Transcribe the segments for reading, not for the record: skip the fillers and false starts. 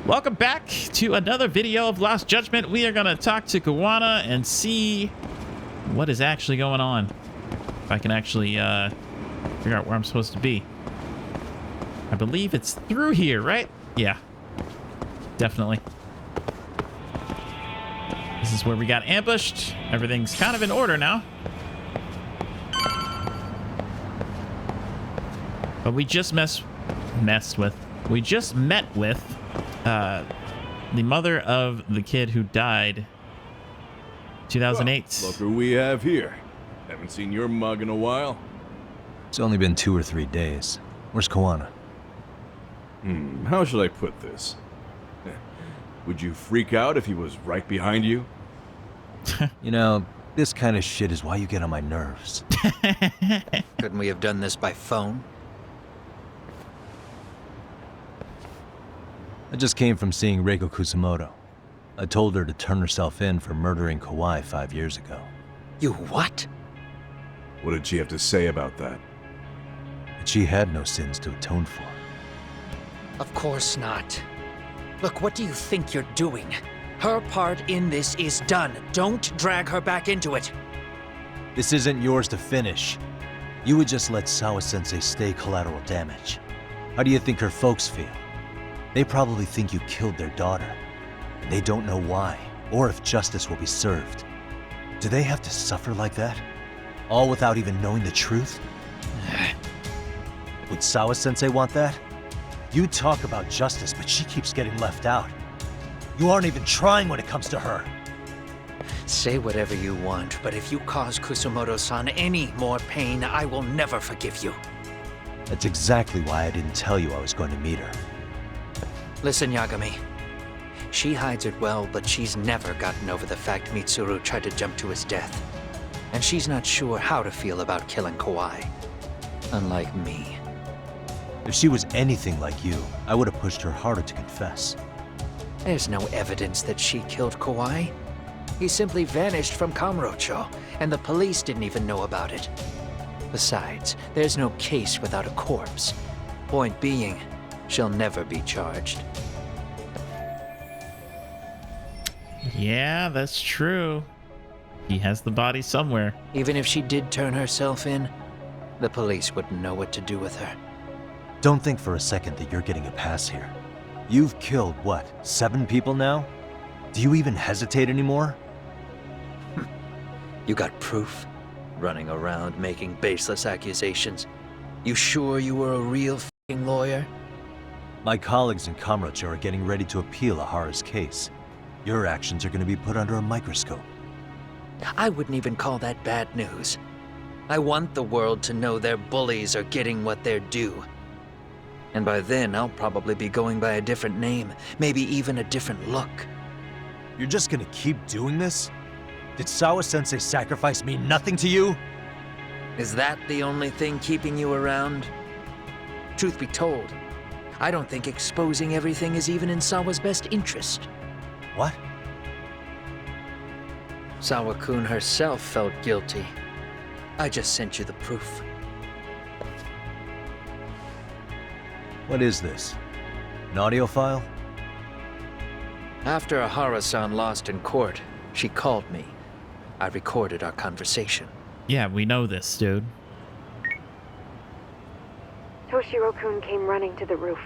Welcome back to another video of Lost Judgment. We are going to talk to Kawana and see what is actually going on. If I can actually figure out where I'm supposed to be. I believe it's through here, right? Yeah, definitely. This is where we got ambushed. Everything's kind of in order now. But we just met with the mother of the kid who died 2008. Well, look who we have here. Haven't seen your mug in a while. It's only been 2 or 3 days. Where's Kawana? How should I put this? Would you freak out if he was right behind you? You know, this kind of shit is why you get on my nerves. Couldn't we have done this by phone? I just came from seeing Reiko Kusumoto. I told her to turn herself in for murdering Kawai 5 years ago. You what? What did she have to say about that? But she had no sins to atone for. Of course not. Look, what do you think you're doing? Her part in this is done. Don't drag her back into it. This isn't yours to finish. You would just let Sawa-sensei stay collateral damage. How do you think her folks feel? They probably think you killed their daughter. They don't know why, or if justice will be served. Do they have to suffer like that? All without even knowing the truth? Would Sawa-sensei want that? You talk about justice, but she keeps getting left out. You aren't even trying when it comes to her. Say whatever you want, but if you cause Kusumoto-san any more pain, I will never forgive you. That's exactly why I didn't tell you I was going to meet her. Listen, Yagami. She hides it well, but she's never gotten over the fact Mitsuru tried to jump to his death. And she's not sure how to feel about killing Kawai. Unlike me. If she was anything like you, I would have pushed her harder to confess. There's no evidence that she killed Kawai. He simply vanished from Kamurocho, and the police didn't even know about it. Besides, there's no case without a corpse. Point being, she'll never be charged. Yeah, that's true. He has the body somewhere. Even if she did turn herself in, the police wouldn't know what to do with her. Don't think for a second that you're getting a pass here. You've killed, what, 7 people now? Do you even hesitate anymore? You got proof? Running around making baseless accusations. You sure you were a real f***ing lawyer? My colleagues in Kamurocho are getting ready to appeal Ahara's case. Your actions are going to be put under a microscope. I wouldn't even call that bad news. I want the world to know their bullies are getting what they're due. And by then, I'll probably be going by a different name, maybe even a different look. You're just going to keep doing this? Did Sawa-sensei sacrifice mean nothing to you? Is that the only thing keeping you around? Truth be told, I don't think exposing everything is even in Sawa's best interest. What? Sawa-kun herself felt guilty. I just sent you the proof. What is this? An audio file? After Ahara-san lost in court, she called me. I recorded our conversation. Yeah, we know this, dude. Toshiro-kun came running to the roof.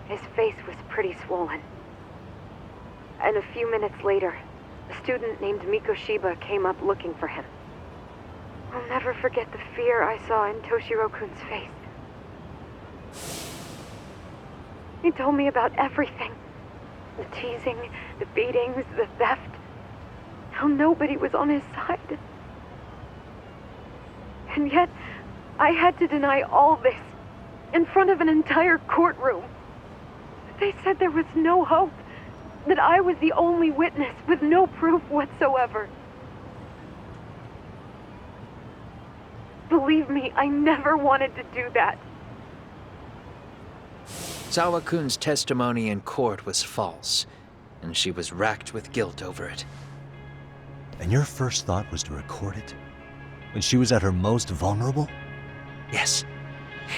His face was pretty swollen. And a few minutes later, a student named Mikoshiba came up looking for him. I'll never forget the fear I saw in Toshiro-kun's face. He told me about everything. The teasing, the beatings, the theft. How nobody was on his side. And yet, I had to deny all this in front of an entire courtroom. They said there was no hope, that I was the only witness with no proof whatsoever. Believe me, I never wanted to do that. Sawa-kun's testimony in court was false, and she was racked with guilt over it. And your first thought was to record it? When she was at her most vulnerable? Yes,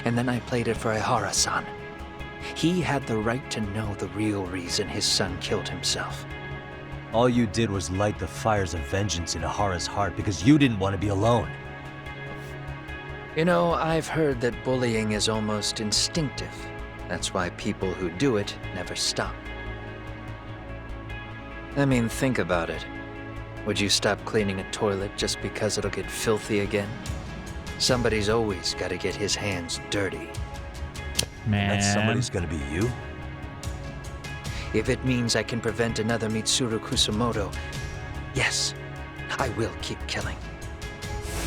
and then I played it for Ahara-san. He had the right to know the real reason his son killed himself. All you did was light the fires of vengeance into Hara's heart because you didn't want to be alone. You know, I've heard that bullying is almost instinctive. That's why people who do it never stop. I mean, think about it. Would you stop cleaning a toilet just because it'll get filthy again? Somebody's always got to get his hands dirty. Man. That somebody's gonna be you? If it means I can prevent another Mitsuru Kusamoto, yes, I will keep killing.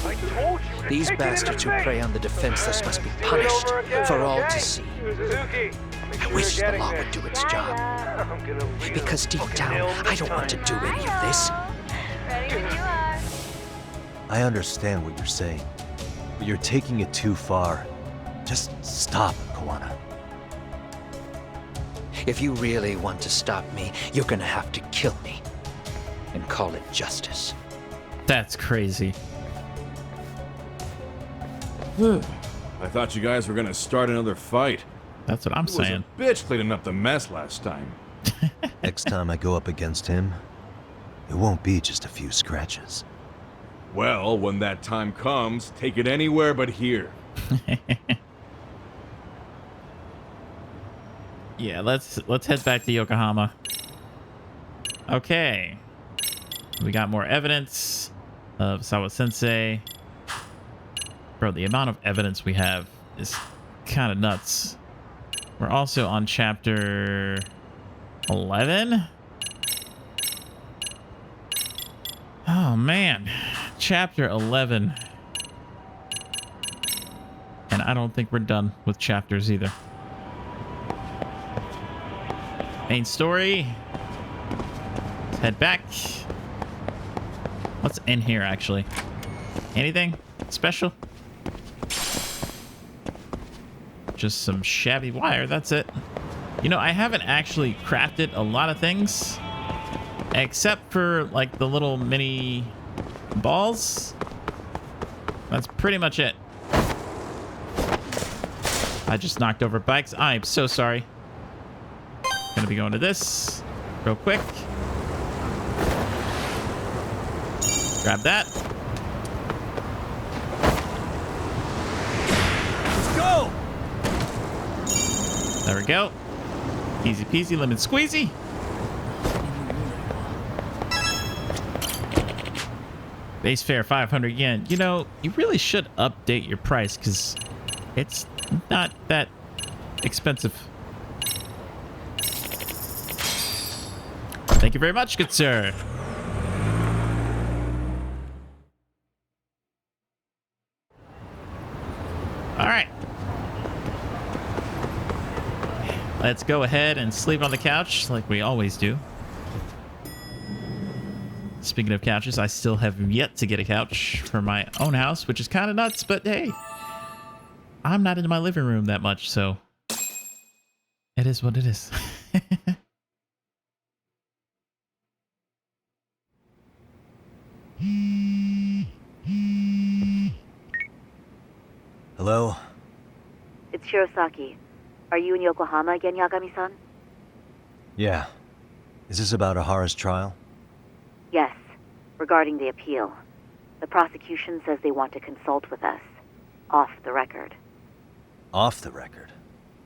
I told you to These take bastards it who into prey on the defenseless must be punished for all to see. Suzuki, I wish the law would do its job. I'm gonna really Because deep fucking down, nail him I this don't want to time. do any of this. Ready when you are. I understand what you're saying, but you're taking it too far. Just stop, Kawana. If you really want to stop me, you're gonna have to kill me. And call it justice. That's crazy. I thought you guys were gonna start another fight. That's what I'm He was saying. a bitch cleaning up the mess last time. Next time I go up against him, it won't be just a few scratches. Well, when that time comes, take it anywhere but here. Yeah, let's head back to Yokohama. Okay. We got more evidence of Sawa Sensei. Bro, the amount of evidence we have is kind of nuts. We're also on chapter 11. Oh man, chapter 11. And I don't think we're done with chapters either. Main story. Let's head back. What's in here actually? Anything special? Just some shabby wire, that's it. You know, I haven't actually crafted a lot of things. Except for like the little mini balls. That's pretty much it. I just knocked over bikes. I'm so sorry. Gonna be going to this real quick. Grab that. Let's go! There we go. Easy peasy, lemon squeezy. Base fare 500 yen. You know, you really should update your price because it's not that expensive. Thank you very much, good sir. All right. Let's go ahead and sleep on the couch like we always do. Speaking of couches, I still have yet to get a couch for my own house, which is kind of nuts, but hey, I'm not into my living room that much, so it is what it is. Hello? It's Shirosaki. Are you in Yokohama again, Yagami-san? Yeah. Is this about Ahara's trial? Yes, regarding the appeal. The prosecution says they want to consult with us. Off the record. Off the record?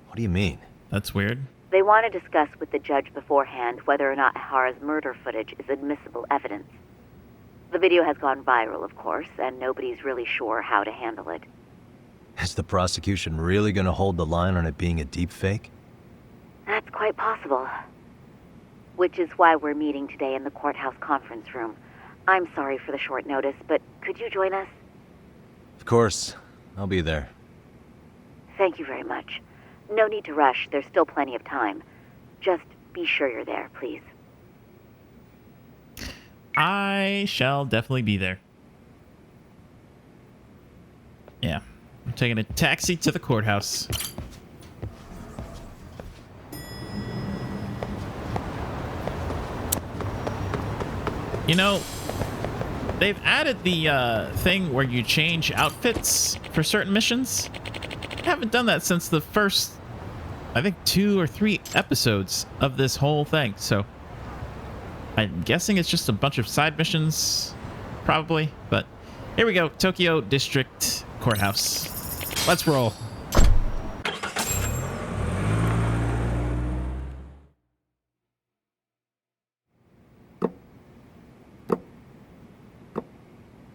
What do you mean? That's weird. They want to discuss with the judge beforehand whether or not Hara's murder footage is admissible evidence. The video has gone viral, of course, and nobody's really sure how to handle it. Is the prosecution really gonna hold the line on it being a deepfake? That's quite possible. Which is why we're meeting today in the courthouse conference room. I'm sorry for the short notice, but could you join us? Of course. I'll be there. Thank you very much. No need to rush, there's still plenty of time. Just be sure you're there, please. I shall definitely be there. Yeah. I'm taking a taxi to the courthouse. You know, they've added the thing where you change outfits for certain missions. I haven't done that since the first I think 2 or 3 episodes of this whole thing. So I'm guessing it's just a bunch of side missions, probably. But here we go. Tokyo District Courthouse. Let's roll.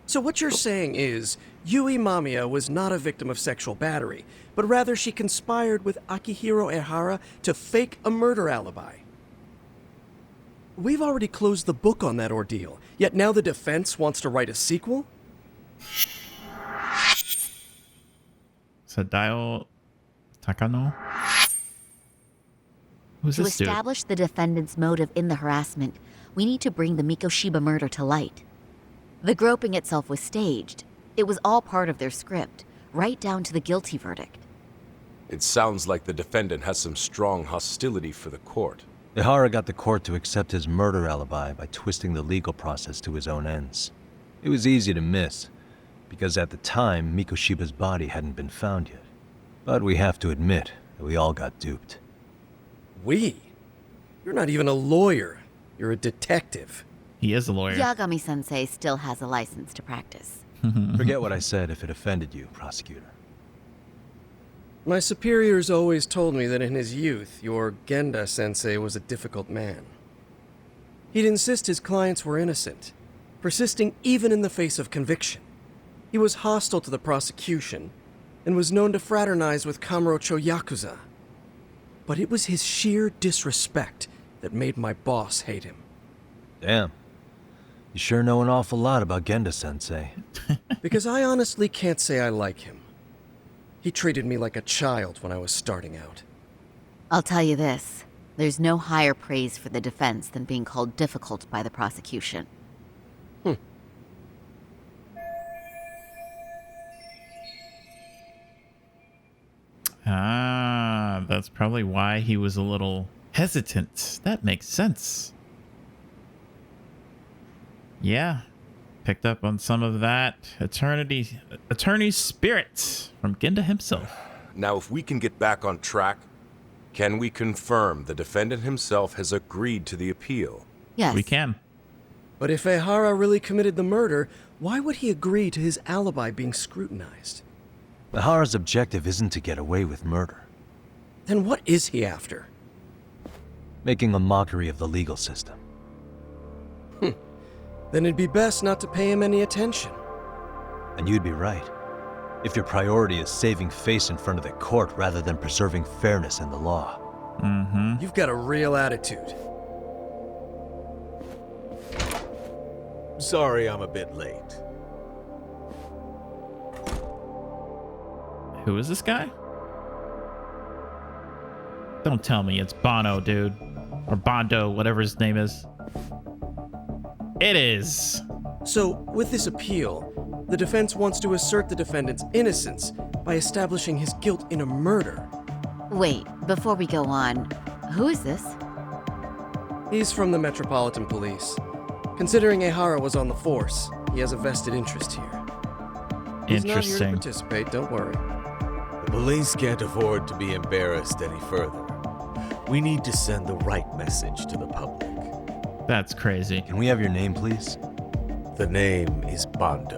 So what you're saying is, Yui Mamiya was not a victim of sexual battery, but rather she conspired with Akihiro Ehara to fake a murder alibi. We've already closed the book on that ordeal, yet now the defense wants to write a sequel? Sadayo Takano? Who's To this dude? establish the defendant's motive in the harassment, we need to bring the Mikoshiba murder to light. The groping itself was staged. It was all part of their script, right down to the guilty verdict. It sounds like the defendant has some strong hostility for the court. Ehara got the court to accept his murder alibi by twisting the legal process to his own ends. It was easy to miss, because at the time, Mikoshiba's body hadn't been found yet. But we have to admit that we all got duped. We? You're not even a lawyer. You're a detective. He is a lawyer. Yagami-sensei still has a license to practice. Forget what I said if it offended you, prosecutor. My superiors always told me that in his youth, your Genda-sensei was a difficult man. He'd insist his clients were innocent, persisting even in the face of conviction. He was hostile to the prosecution, and was known to fraternize with Kamurocho Yakuza. But it was his sheer disrespect that made my boss hate him. Damn. You sure know an awful lot about Genda-sensei. Because I honestly can't say I like him. He treated me like a child when I was starting out. I'll tell you this, there's no higher praise for the defense than being called difficult by the prosecution. Ah, that's probably why he was a little hesitant. That makes sense. Yeah. Picked up on some of that attorney spirit from Genda himself. Now, if we can get back on track, can we confirm the defendant himself has agreed to the appeal? Yes. We can. But if Ehara really committed the murder, why would he agree to his alibi being scrutinized? Ehara's objective isn't to get away with murder. Then what is he after? Making a mockery of the legal system. Then it'd be best not to pay him any attention. And you'd be right. If your priority is saving face in front of the court rather than preserving fairness in the law. Mm-hmm. You've got a real attitude. Sorry I'm a bit late. Who is this guy? Don't tell me it's Bono, dude. Or Bondo, whatever his name is. It is. So, with this appeal, the defense wants to assert the defendant's innocence by establishing his guilt in a murder. Wait, before we go on, who is this? He's from the Metropolitan Police. Considering Ehara was on the force, he has a vested interest here. He's not here to Interesting. participate, don't worry. The police can't afford to be embarrassed any further. We need to send the right message to the public. That's crazy. Can we have your name, please? The name is Bondo.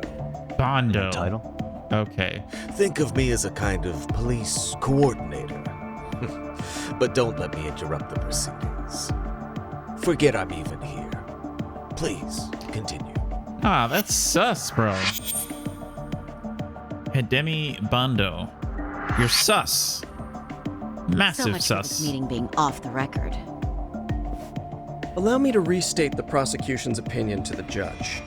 Bondo. Your title? Okay. Think of me as a kind of police coordinator. But don't let me interrupt the proceedings. Forget I'm even here. Please, continue. Ah, that's sus, bro. Hidemi Bondo. You're sus. So Massive much for this sus. meeting being off the record. Allow me to restate the prosecution's opinion to the judge.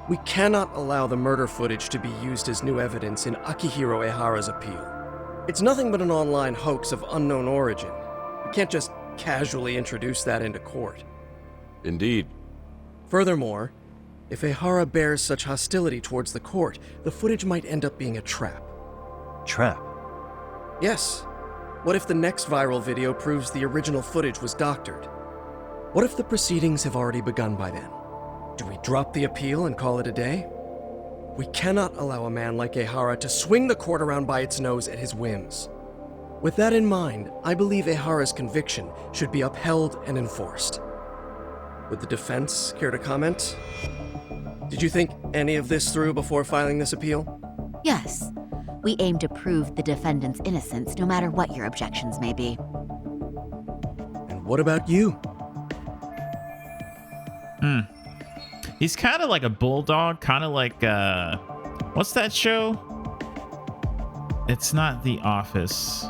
We cannot allow the murder footage to be used as new evidence in Akihiro Ehara's appeal. It's nothing but an online hoax of unknown origin. We can't just casually introduce that into court. Indeed. Furthermore, if Ehara bears such hostility towards the court, the footage might end up being a trap. Trap. Yes. What if the next viral video proves the original footage was doctored? What if the proceedings have already begun by then? Do we drop the appeal and call it a day? We cannot allow a man like Ehara to swing the court around by its nose at his whims. With that in mind, I believe Ehara's conviction should be upheld and enforced. Would the defense care to comment? Did you think any of this through before filing this appeal? Yes. We aim to prove the defendant's innocence, no matter what your objections may be. And what about you? He's kind of like a bulldog, kind of like, what's that show? It's not The Office,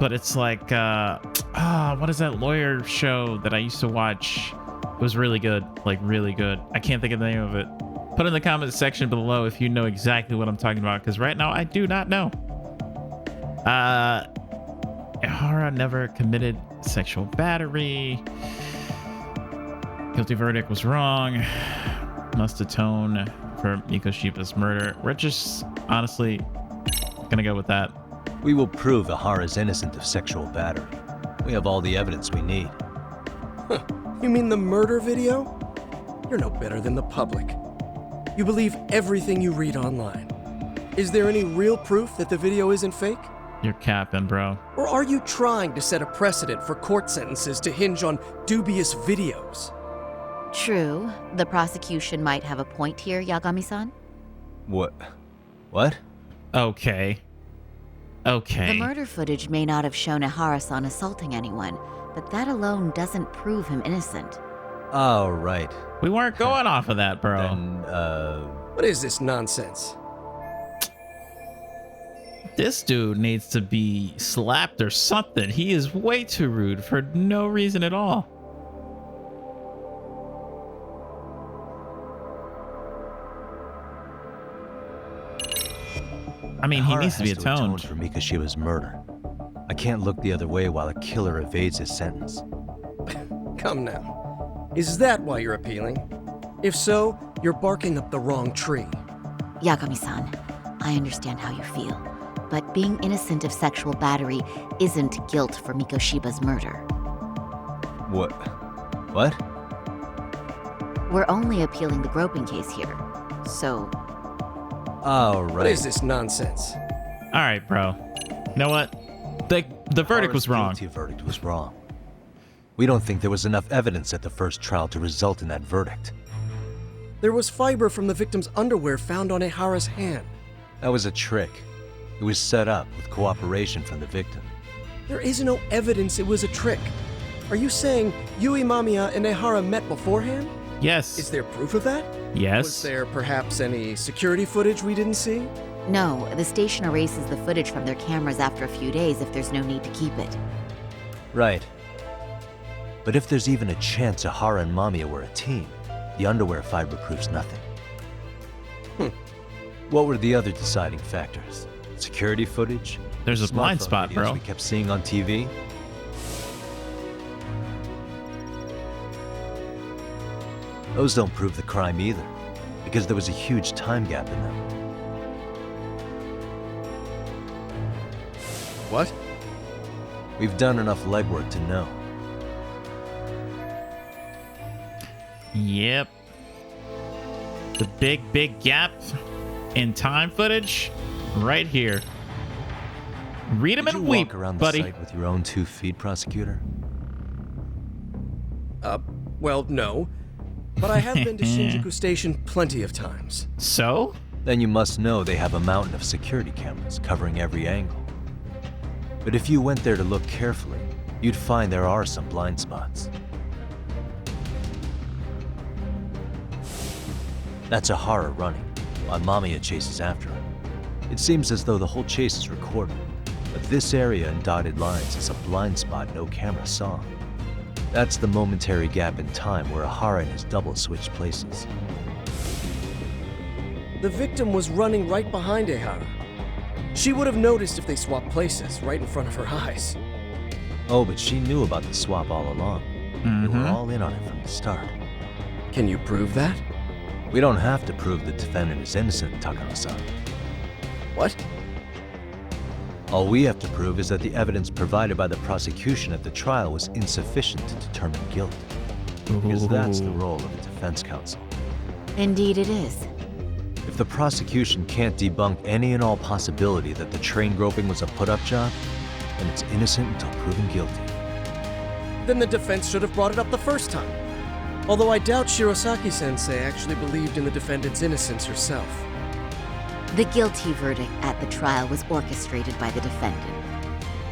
but it's like, what is that lawyer show that I used to watch? It was really good, like really good. I can't think of the name of it. Put in the comments section below if you know exactly what I'm talking about, because right now I do not know. Ehara never committed sexual battery. Guilty verdict was wrong. Must atone for Mikoshiba's murder. We're just honestly gonna go with that. We will prove Ehara's innocent of sexual battery. We have all the evidence we need. Huh. You mean the murder video? You're no better than the public. You believe everything you read online. Is there any real proof that the video isn't fake? You're capping, bro. Or are you trying to set a precedent for court sentences to hinge on dubious videos? True. The prosecution might have a point here, Yagami-san. What? What? Okay. Okay. The murder footage may not have shown Ehara-san assaulting anyone, but that alone doesn't prove him innocent. Oh, right. We weren't going off of that, bro. Then, What is this nonsense? This dude needs to be slapped or something. He is way too rude for no reason at all. I mean, he needs to be atoned for Mikoshiba's murder. I can't look the other way while a killer evades his sentence. Come now. Is that why you're appealing? If so, you're barking up the wrong tree. Yagami-san, I understand how you feel, but being innocent of sexual battery isn't guilt for Mikoshiba's murder. What? What? We're only appealing the groping case here, so... Oh, right. What is this nonsense? All right, bro. You know what? The verdict was wrong. The verdict was wrong. We don't think there was enough evidence at the first trial to result in that verdict. There was fiber from the victim's underwear found on Ehara's hand. That was a trick. It was set up with cooperation from the victim. There is no evidence it was a trick. Are you saying Yui Mamiya and Ehara met beforehand? Yes. Is there proof of that? Yes. Was there perhaps any security footage we didn't see? No, the station erases the footage from their cameras after a few days if there's no need to keep it. Right. But if there's even a chance Ehara and Mamiya were a team, the underwear fiber proves nothing. What were the other deciding factors? Security footage? There's a blind Smartphone spot, videos bro. we kept seeing on TV? Those don't prove the crime either, because there was a huge time gap in them. What? We've done enough legwork to know. Yep. The big gap in time footage right here. Read them Did and you weep, walk around buddy. the site with your own 2 feet, prosecutor? Well, no. But I have been to Shinjuku Station plenty of times. So? Then you must know they have a mountain of security cameras covering every angle. But if you went there to look carefully, you'd find there are some blind spots. That's Ehara running, while Mamiya chases after him. It seems as though the whole chase is recorded, but this area in dotted lines is a blind spot no camera saw. That's the momentary gap in time where Ehara and his double switched places. The victim was running right behind Ehara. She would have noticed if they swapped places right in front of her eyes. Oh, but she knew about the swap all along. They were all in on it from the start. Can you prove that? We don't have to prove the defendant is innocent, Takano-san. What? All we have to prove is that the evidence provided by the prosecution at the trial was insufficient to determine guilt. Because that's the role of the defense counsel. Indeed it is. If the prosecution can't debunk any and all possibility that the train groping was a put-up job, then it's innocent until proven guilty. Then the defense should have brought it up the first time. Although I doubt Shirosaki-sensei actually believed in the defendant's innocence herself. The guilty verdict at the trial was orchestrated by the defendant.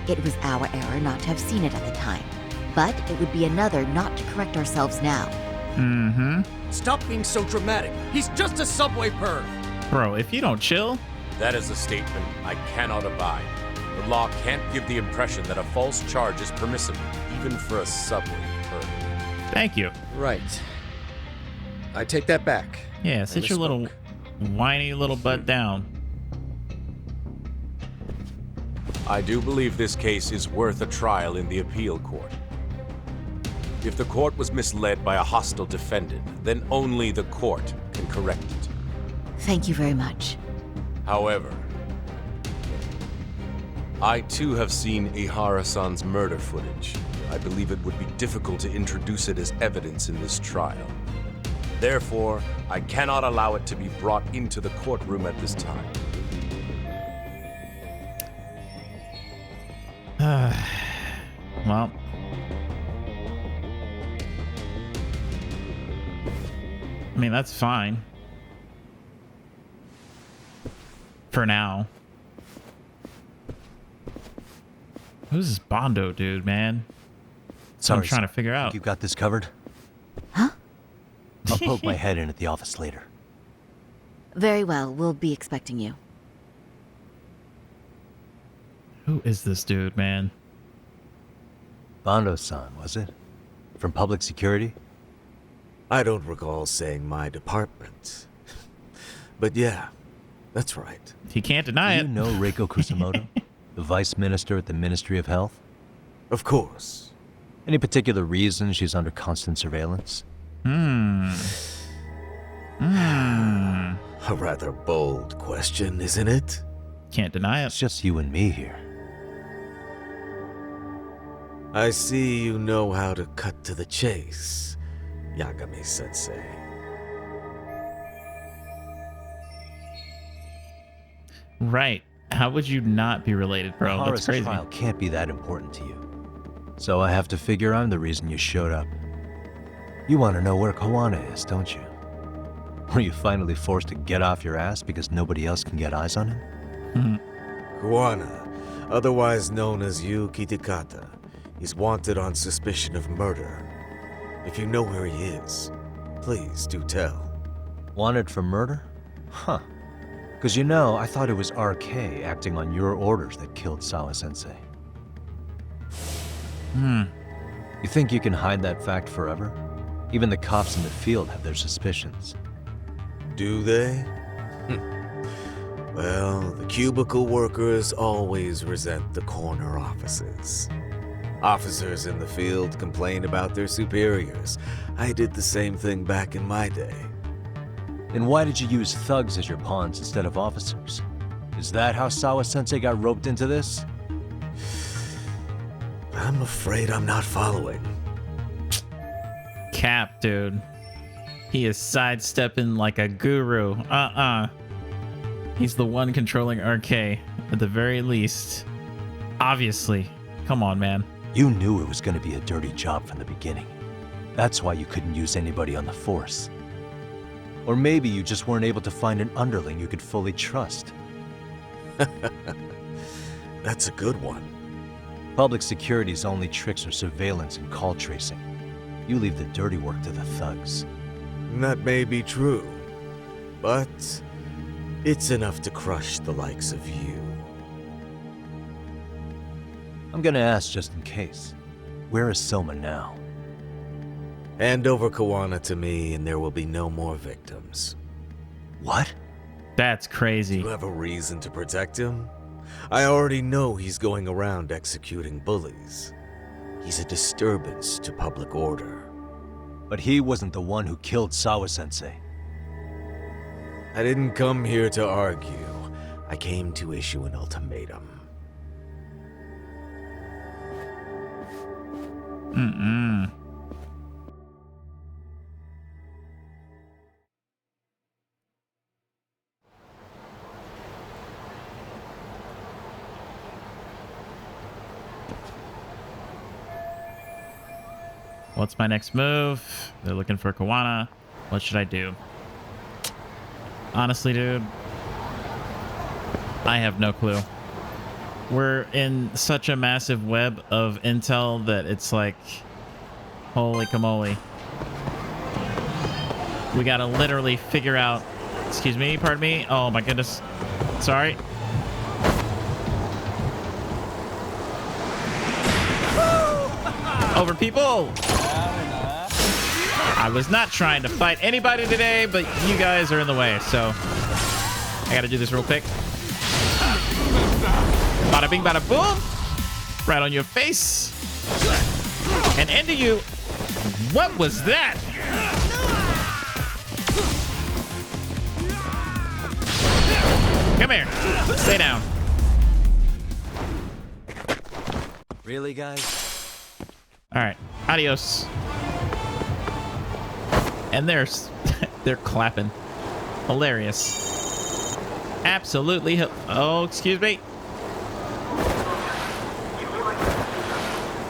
It was our error not to have seen it at the time, but it would be another not to correct ourselves now. Mm-hmm. Stop being so dramatic. He's just a subway perv. Bro, if you don't chill... That is a statement I cannot abide. The law can't give the impression that a false charge is permissible, even for a subway perv. Thank you. Right. I take that back. Yeah, sit your little whiny little butt down. I do believe this case is worth a trial in the appeal court. If the court was misled by a hostile defendant, then only the court can correct it. Thank you very much. However, I too have seen Ihara-san's murder footage. I believe it would be difficult to introduce it as evidence in this trial. Therefore, I cannot allow it to be brought into the courtroom at this time. Well... I mean, that's fine. For now. Who's this Bondo dude, man? That's what I'm trying to figure out. You got this covered? Huh? I'll poke my head in at the office later. Very well, we'll be expecting you. Who is this dude, man? Bondo-san, was it? From public security? I don't recall saying my department. But yeah, that's right. He can't deny it. Do you know Reiko Kusamoto, the vice minister at the Ministry of Health? Of course. Any particular reason she's under constant surveillance? A rather bold question, isn't it? Can't deny it. It's just you and me here. I see you know how to cut to the chase, Yagami-sensei. Right. How would you not be related, bro? That's Ihara's crazy. trial can't be that important to you. So I have to figure I'm the reason you showed up. You want to know where Kawana is, don't you? Were you finally forced to get off your ass because nobody else can get eyes on him? Kawana, otherwise known as Yu Kitakata, is wanted on suspicion of murder. If you know where he is, please do tell. Wanted for murder? Huh. Because you know, I thought it was RK acting on your orders that killed Sawa-sensei. You think you can hide that fact forever? Even the cops in the field have their suspicions. Do they? Well, the cubicle workers always resent the corner offices. Officers in the field complain about their superiors. I did the same thing back in my day. Then why did you use thugs as your pawns instead of officers? Is that how Sawa-sensei got roped into this? I'm afraid I'm not following. Cap, dude. He is sidestepping like a guru. He's the one controlling RK, at the very least. Obviously. Come on, man. You knew it was going to be a dirty job from the beginning. That's why you couldn't use anybody on the force. Or maybe you just weren't able to find an underling you could fully trust. That's a good one. Public security's only tricks are surveillance and call tracing. You leave the dirty work to the thugs. That may be true, but it's enough to crush the likes of you. I'm gonna ask just in case. Where is Soma now? Hand over Kawana to me and there will be no more victims. What? That's crazy. You have a reason to protect him? I already know he's going around executing bullies. He's a disturbance to public order. But he wasn't the one who killed Sawa-sensei. I didn't come here to argue. I came to issue an ultimatum. What's my next move? They're looking for Kawana. What should I do? Honestly, dude, I have no clue. We're in such a massive web of intel that it's like, holy camole. We gotta literally figure out, excuse me, pardon me. Oh my goodness. Sorry. Over people. I was not trying to fight anybody today, but you guys are in the way, so I gotta do this real quick. Bada bing, bada boom. Right on your face. And into you. What was that? Come here. Stay down. Really, guys? All right. Adios. And they're clapping. Hilarious. Absolutely. Oh, excuse me.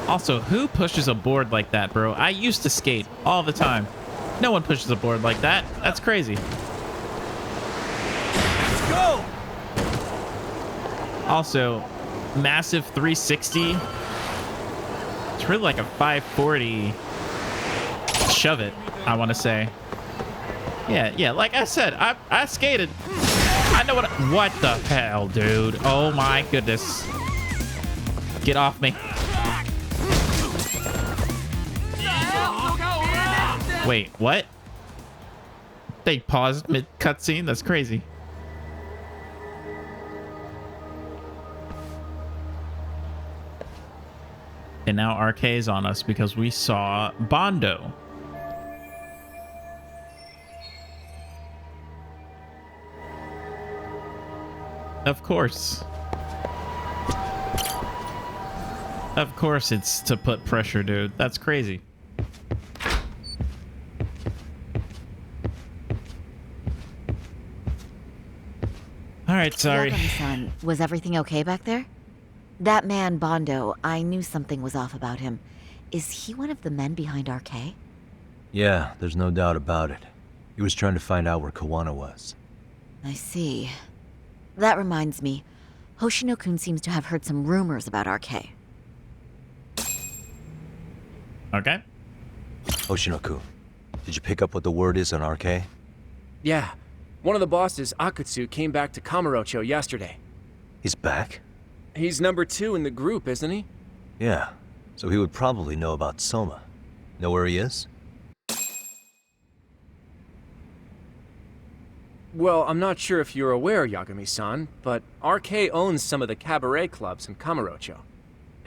Also, who pushes a board like that, bro? I used to skate all the time. No one pushes a board like that. That's crazy. Let's go! Also, massive 360. It's really like a 540 shove it, I want to say. Yeah, like I said, I skated. I know what the hell, dude? Oh my goodness. Get off me. Wait, what? They paused mid cutscene? That's crazy. And now RK is on us because we saw Bondo. Of course. Of course it's to put pressure, dude. That's crazy. All right, sorry. Yagami-san, was everything okay back there? That man, Bondo, I knew something was off about him. Is he one of the men behind RK? Yeah, there's no doubt about it. He was trying to find out where Kawana was. I see. That reminds me. Hoshino-kun seems to have heard some rumors about RK. Okay. Hoshino-kun, did you pick up what the word is on RK? Yeah. One of the bosses, Akutsu, came back to Kamurocho yesterday. He's back? He's number 2 in the group, isn't he? Yeah, so he would probably know about Soma. Know where he is? Well, I'm not sure if you're aware, Yagami-san, but RK owns some of the cabaret clubs in Kamurocho,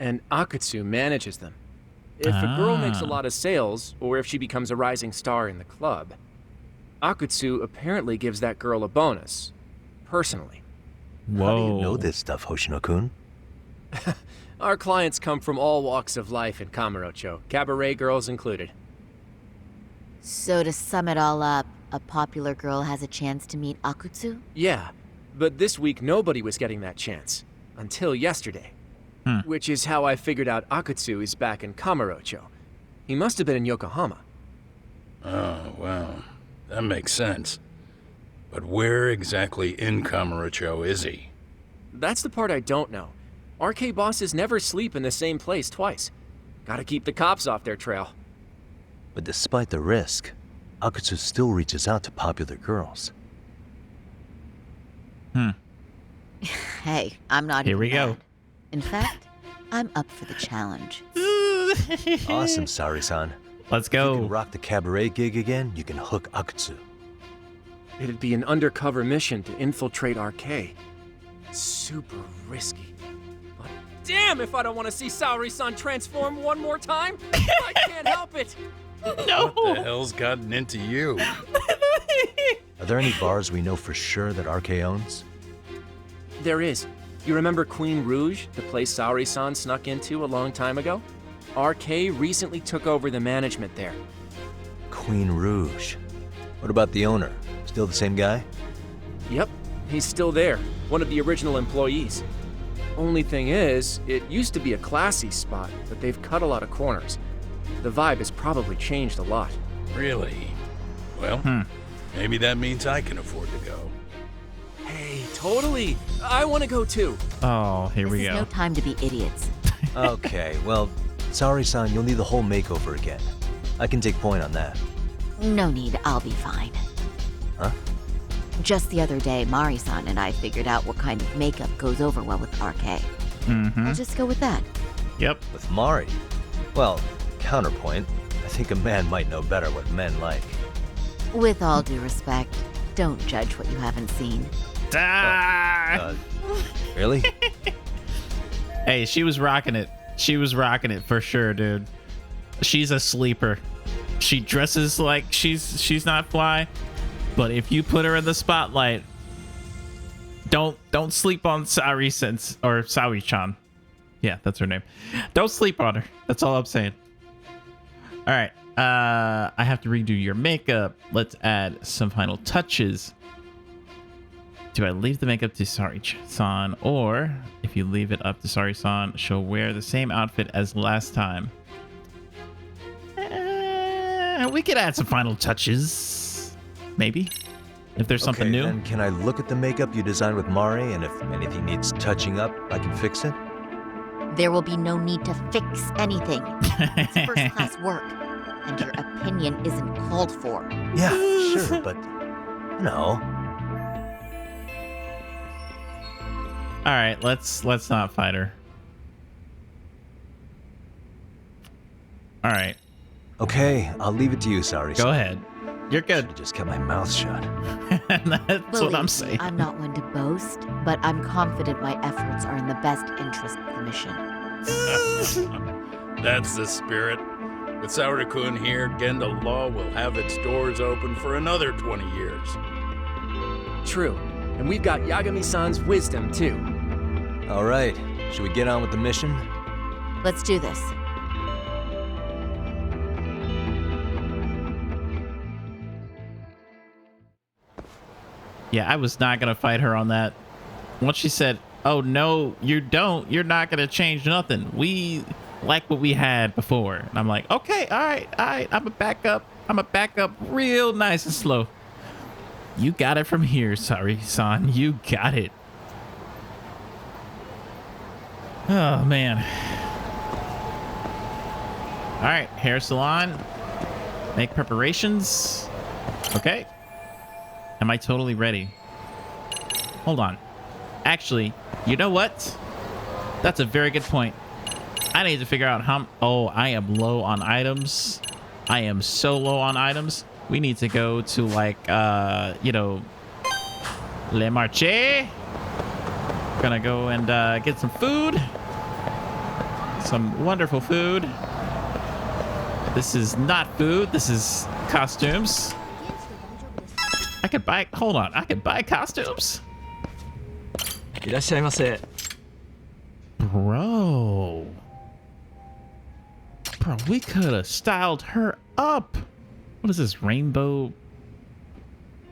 and Akutsu manages them. If a girl makes a lot of sales, or if she becomes a rising star in the club, Akutsu apparently gives that girl a bonus, personally. Whoa. How do you know this stuff, Hoshino-kun? Our clients come from all walks of life in Kamurocho, cabaret girls included. So to sum it all up, a popular girl has a chance to meet Akutsu? Yeah, but this week nobody was getting that chance. Until yesterday. Which is how I figured out Akutsu is back in Kamurocho. He must have been in Yokohama. Oh, well, that makes sense. But where exactly in Kamurocho is he? That's the part I don't know. RK bosses never sleep in the same place twice. Gotta keep the cops off their trail. But despite the risk, Akutsu still reaches out to popular girls. Hey, I'm not Here even we go. mad. In fact, I'm up for the challenge. Awesome, Sari-san. Let's If you go. can rock the cabaret gig again, you can hook Akutsu. It'd be an undercover mission to infiltrate RK. Super risky. But damn if I don't want to see Saori-san transform one more time! I can't help it! No. What the hell's gotten into you? Are there any bars we know for sure that RK owns? There is. You remember Queen Rouge, the place Saori-san snuck into a long time ago? RK recently took over the management there. Queen Rouge. What about the owner? Still the same guy? Yep, he's still there, one of the original employees. Only thing is, it used to be a classy spot, but they've cut a lot of corners. The vibe has probably changed a lot. Really? Well, maybe that means I can afford to go. Hey, totally. I want to go too. Oh, here we This is go. no time to be idiots. Okay, well, sorry, son, you'll need the whole makeover again. I can take point on that. No need, I'll be fine. Huh? Just the other day, Mari-san and I figured out what kind of makeup goes over well with RK. I'll just go with that. Yep. With Mari? Well, counterpoint, I think a man might know better what men like. With all due respect, don't judge what you haven't seen. Really? Hey, she was rocking it. She was rocking it for sure, dude. She's a sleeper. She dresses like she's not fly, but if you put her in the spotlight, don't sleep on Sawi-chan. Yeah, that's her name. Don't sleep on her. That's all I'm saying. All right. I have to redo your makeup. Let's add some final touches. Do I leave the makeup to Sari-san, or if you leave it up to Sari-san, she'll wear the same outfit as last time? We could add some final touches, maybe, if there's something new. Then can I look at the makeup you designed with Mari, and if anything needs touching up, I can fix it? There will be no need to fix anything. It's first-class work, and your opinion isn't called for. Yeah, sure, but no. All right, let's not fight her. All right. Okay, I'll leave it to you, Sari. Go ahead. You're good. Should've just kept my mouth shut. That's what I'm saying. I'm not one to boast, but I'm confident my efforts are in the best interest of the mission. That's the spirit. With Saori-kun here, Genda Law will have its doors open for another 20 years. True. And we've got Yagami-san's wisdom, too. All right, should we get on with the mission? Let's do this. Yeah, I was not going to fight her on that. Once she said, oh, no, you don't. You're not going to change nothing. We like what we had before. And I'm like, okay, all right. I'm a back up. Real nice and slow. You got it from here, Sari-san. You got it. Oh, man. All right, hair salon. Make preparations. Okay. Am I totally ready? Hold on. Actually, you know what? That's a very good point. I need to figure out how... Oh, I am low on items. I am so low on items. We need to go to, like, you know, Le Marché. Gonna go and get some food. Some wonderful food. This is not food. This is costumes. I could buy... Hold on. I could buy costumes? Bro. Bro, we could have styled her up. What is this? Rainbow...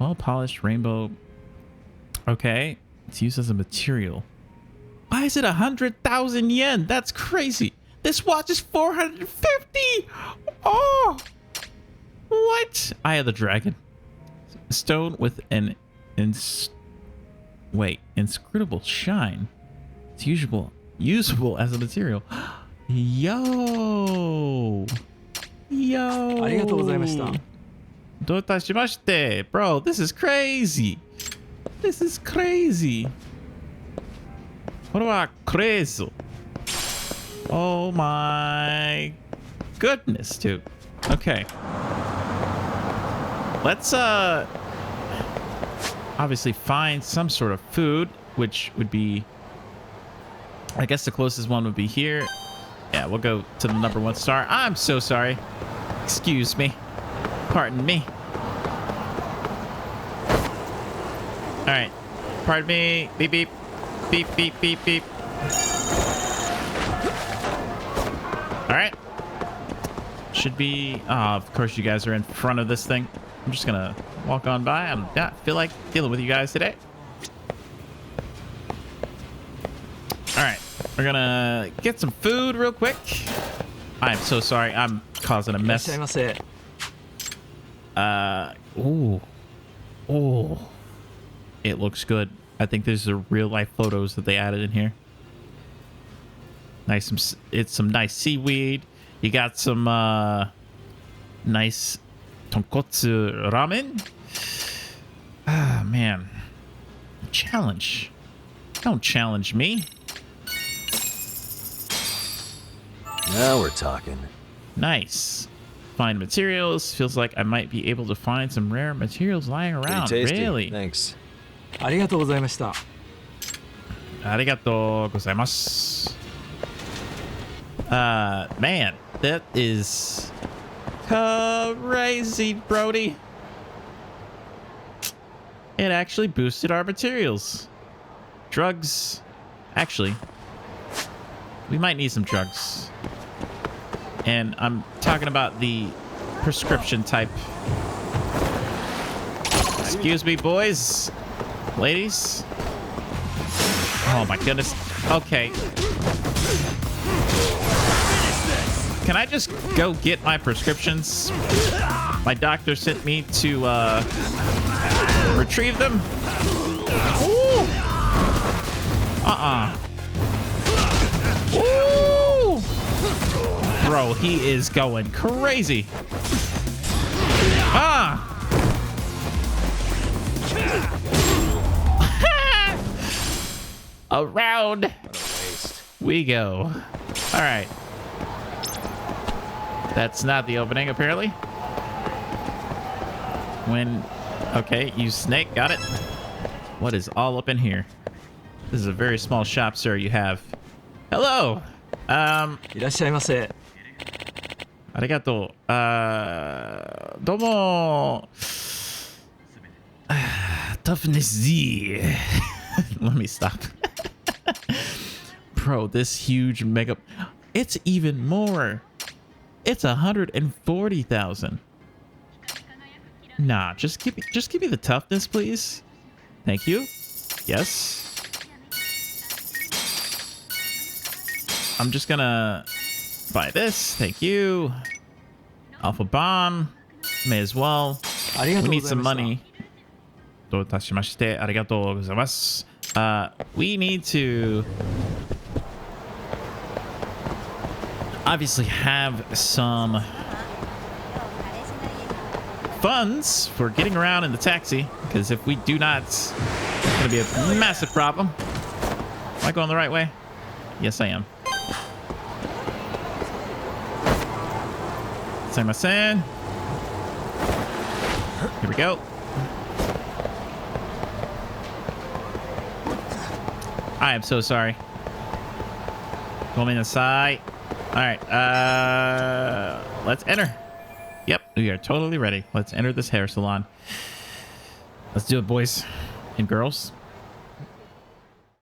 Well-polished rainbow... Okay. It's used as a material. Why is it 100,000 yen? That's crazy. This watch is 450. Oh! What? Eye of the Dragon. Stone with an inscrutable shine. It's usable as a material. Yo. Doitashimashite. Bro, this is crazy. This is crazy. What about crazy? Oh my goodness, dude. Okay. Let's obviously find some sort of food, which would be, I guess the closest one would be here. Yeah, we'll go to the #1 star. I'm so sorry. Excuse me. Pardon me. All right. Pardon me. Beep, beep. Beep, beep, beep, beep. All right. Should be... Oh, of course you guys are in front of this thing. I'm just going to walk on by. I do not feel like dealing with you guys today. All right. We're going to get some food real quick. I'm so sorry. I'm causing a mess. Ooh. Oh. It looks good. I think these are real life photos that they added in here. Nice. It's some nice seaweed. You got some nice tonkotsu ramen. Ah, man. Challenge. Don't challenge me. Now we're talking. Nice. Find materials. Feels like I might be able to find some rare materials lying around. Pretty tasty. Really? Thanks. Arigatou gozaimasu. Man, that is crazy, Brody. It actually boosted our materials. Drugs. Actually, we might need some drugs. And I'm talking about the prescription type. Excuse me, boys. Ladies. Oh my goodness. Okay. Can I just go get my prescriptions? My doctor sent me to retrieve them. Ooh. Ooh. Bro, he is going crazy. Ah. Around we go. All right. That's not the opening, apparently. Okay, use snake. Got it. What is all up in here? This is a very small shop, sir. You have. Hello. Irashaimase. Arigato. Domo. Toughness Z. Let me stop. Bro, this huge mega. It's even more. It's 140,000. Nah, just give me the toughness, please. Thank you. Yes. I'm just gonna buy this. Thank you. Alpha bomb. May as well. We need some money. We need to obviously have some funds for getting around in the taxi, because if we do not, it's gonna be a massive problem. Am I going the right way? Yes, I am. Saimasen. Here we go. I am so sorry. Come inside. All right. Let's enter. Yep, we are totally ready. Let's enter this hair salon. Let's do it, boys and girls.